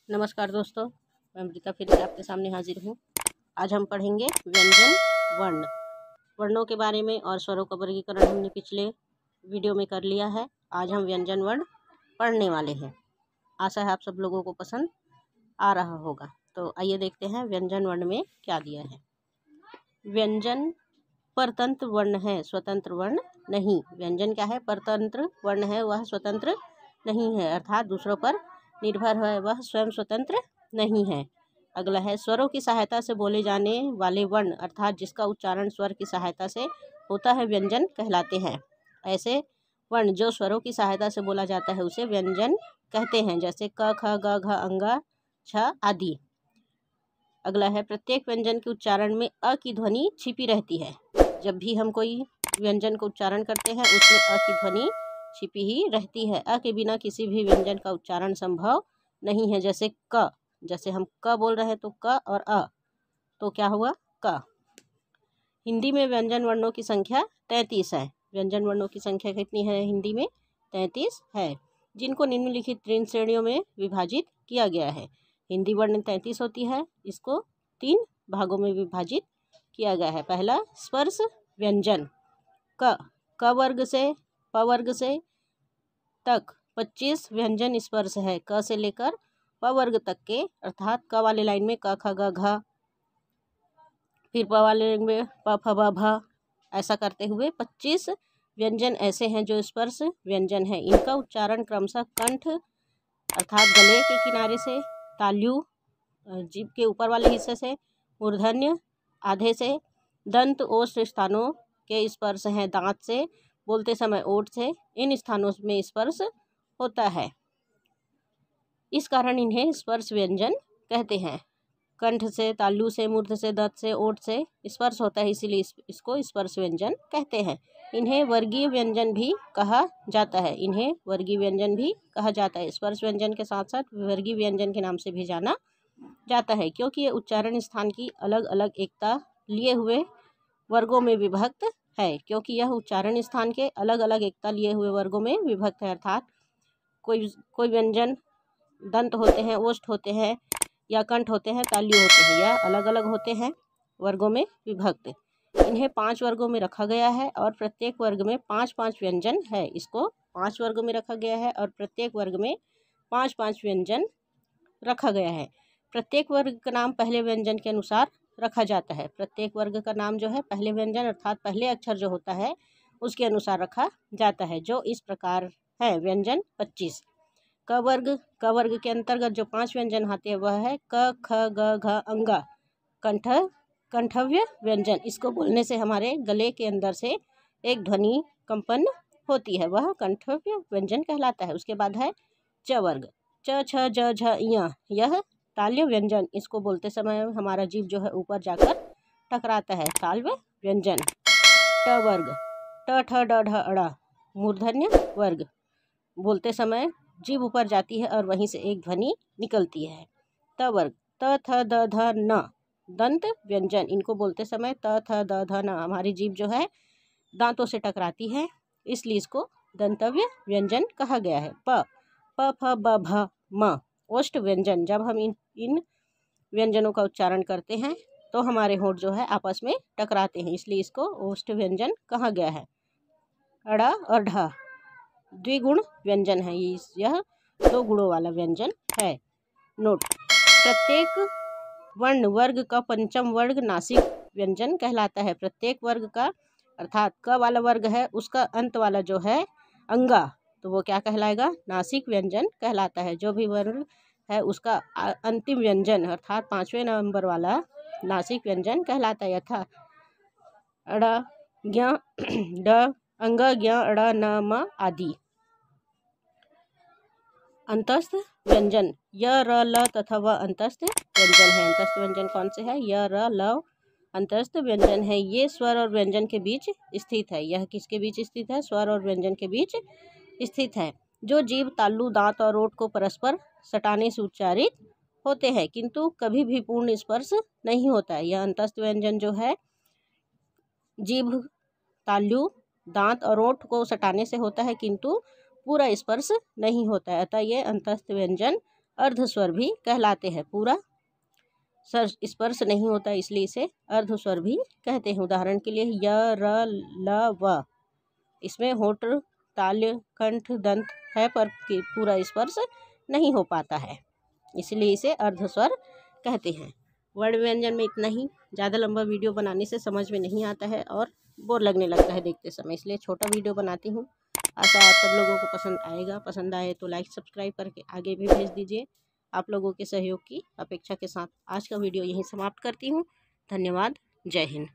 नमस्कार दोस्तों, मैं अमृता फिर से आपके सामने हाजिर हूँ। आज हम पढ़ेंगे व्यंजन वर्ण। वर्णों के बारे में और स्वरों का वर्गीकरण हमने पिछले वीडियो में कर लिया है। आज हम व्यंजन वर्ण पढ़ने वाले हैं। आशा है आप सब लोगों को पसंद आ रहा होगा। तो आइए देखते हैं व्यंजन वर्ण में क्या दिया है। व्यंजन परतंत्र वर्ण है, स्वतंत्र वर्ण नहीं। व्यंजन क्या है? परतंत्र वर्ण है, वह स्वतंत्र नहीं है, अर्थात दूसरों पर निर्भर है, वह स्वयं स्वतंत्र नहीं है। अगला है स्वरों की सहायता से बोले जाने वाले वर्ण, अर्थात जिसका उच्चारण स्वर की सहायता से होता है, व्यंजन कहलाते हैं। ऐसे वर्ण जो स्वरों की सहायता से बोला जाता है उसे व्यंजन कहते हैं, जैसे क, ख, ग, घ, अंग, छ आदि। अगला है प्रत्येक व्यंजन के उच्चारण में अ की ध्वनि छिपी रहती है। जब भी हम कोई व्यंजन को उच्चारण करते हैं उसमें अ की ध्वनि छिपी ही रहती है। अ के बिना किसी भी व्यंजन का उच्चारण संभव नहीं है। जैसे क, जैसे हम क बोल रहे हैं तो क और अ, तो क्या हुआ? क। हिंदी में व्यंजन वर्णों की संख्या 33 है। व्यंजन वर्णों की संख्या कितनी है हिंदी में? 33 है, जिनको निम्नलिखित 3 श्रेणियों में विभाजित किया गया है। हिंदी वर्ण 33 होती है, इसको 3 भागों में विभाजित किया गया है। पहला स्पर्श व्यंजन क, क वर्ग से प वर्ग से तक 25 व्यंजन स्पर्श है। क से लेकर प वर्ग तक के, अर्थात क वाले लाइन में क, ख, ग, घ, फिर प वाले लाइन में प, फ, ब, भ, ऐसा करते हुए 25 व्यंजन ऐसे हैं जो स्पर्श व्यंजन है। इनका उच्चारण क्रमशः कंठ अर्थात गले के किनारे से, तालु जीभ के ऊपर वाले हिस्से से, मूर्धन्य आधे से, दंत ओष्ठ स्थानों के स्पर्श हैं। दांत से बोलते समय ओठ से, इन स्थानों में स्पर्श होता है। इस कारण इन्हें स्पर्श व्यंजन कहते हैं। कंठ से, तालु से, मूर्ध से, दंत से, ओठ से स्पर्श होता है, इसीलिए इसको स्पर्श व्यंजन कहते हैं। इन्हें वर्गीय व्यंजन भी कहा जाता है। इन्हें वर्गीय व्यंजन भी कहा जाता है। स्पर्श व्यंजन के साथ साथ वर्गीय व्यंजन के नाम से भी जाना जाता है, क्योंकि ये उच्चारण स्थान की अलग अलग एकता लिए हुए वर्गों में विभक्त है। क्योंकि यह उच्चारण स्थान के अलग अलग एकता लिए हुए वर्गों में विभक्त है, अर्थात कोई व्यंजन दंत होते हैं, ओष्ठ होते हैं, या कंठ होते हैं, तालु होते हैं, या अलग अलग होते हैं, वर्गों में विभक्त। इन्हें 5 वर्गों में रखा गया है और प्रत्येक वर्ग में 5-5 व्यंजन है। इसको 5 वर्गों में रखा गया है और प्रत्येक वर्ग में 5-5 व्यंजन रखा गया है। प्रत्येक वर्ग का नाम पहले व्यंजन के अनुसार रखा जाता है। प्रत्येक वर्ग का नाम जो है पहले व्यंजन अर्थात पहले अक्षर जो होता है उसके अनुसार रखा जाता है, जो इस प्रकार है। व्यंजन 25। क वर्ग के अंतर्गत जो 5 व्यंजन आते हैं वह है क, ख, ग, घ, अंग, कंठव्य व्यंजन। इसको बोलने से हमारे गले के अंदर से एक ध्वनि कंपन होती है, वह कंठव्य व्यंजन कहलाता है। उसके बाद है च वर्ग, च, छ, ज, झ, ञ, यह ताल्य व्यंजन। इसको बोलते समय हमारा जीभ जो है ऊपर जाकर टकराता है, ताल्य व्यंजन। ट वर्ग, ट, ठ, ड, ढ, अड़, मूर्धन्य वर्ग। बोलते समय जीभ ऊपर जाती है और वहीं से एक ध्वनि निकलती है। त वर्ग, त, थ, द, ध, न, दंत व्यंजन। इनको बोलते समय त, थ, द, ध, न हमारी जीभ जो है दांतों से टकराती है, इसलिए इसको दंतव्य व्यंजन कहा गया है। प, फ, ब, भ, म, ओष्ठ व्यंजन। जब हम इन व्यंजनों का उच्चारण करते हैं तो हमारे होंठ जो है आपस में टकराते हैं, इसलिए इसको ओष्ठ व्यंजन कहा गया है। अड़ा और ढ द्विगुण व्यंजन है, यह 2 गुणों वाला व्यंजन है। नोट: प्रत्येक वर्ण वर्ग का पंचम वर्ग नासिक व्यंजन कहलाता है। प्रत्येक वर्ग का अर्थात क वाला वर्ग है उसका अंत वाला जो है अंगा, तो वो क्या कहलाएगा? नासिक व्यंजन कहलाता है। जो भी वर्ग है उसका अंतिम व्यंजन अर्थात 5वें नंबर वाला नासिक व्यंजन कहलाता है। यथा अड़, ज्ञ, ड, अंग, ज्ञ, अड़, न, म आदि। अंतस्थ व्यंजन य, र, ल तथा व अंतस्थ व्यंजन है। अंतस्थ व्यंजन कौन से है? य, र, ल अंतस्थ व्यंजन है। ये स्वर और व्यंजन के बीच स्थित है। यह किसके बीच स्थित है? स्वर और व्यंजन के बीच स्थित है। जो जीभ, तालु, दांत और ओठ को परस्पर सटाने से उच्चारित होते हैं, किंतु कभी भी पूर्ण स्पर्श नहीं होता है। यह अंतस्थ व्यंजन जो है जीभ, तालु, दांत और ओठ को सटाने से होता है, किंतु पूरा स्पर्श नहीं होता है, अतः ये अंतस्थ व्यंजन अर्धस्वर भी कहलाते हैं। पूरा स्पर्श नहीं होता इसलिए इसे अर्धस्वर भी कहते हैं। उदाहरण के लिए य, र, ल, व। इसमें होठ, तालु, कंठ, दंत है पर पूरा स्पर्श नहीं हो पाता है, इसलिए इसे अर्धस्वर कहते हैं। वर्ण व्यंजन में इतना ही। ज़्यादा लंबा वीडियो बनाने से समझ में नहीं आता है और बोर लगने लगता है देखते समय, इसलिए छोटा वीडियो बनाती हूँ। आशा आप सब लोगों को पसंद आएगा। पसंद आए तो लाइक सब्सक्राइब करके आगे भी भेज दीजिए। आप लोगों के सहयोग की अपेक्षा के साथ आज का वीडियो यहीं समाप्त करती हूँ। धन्यवाद। जय हिंद।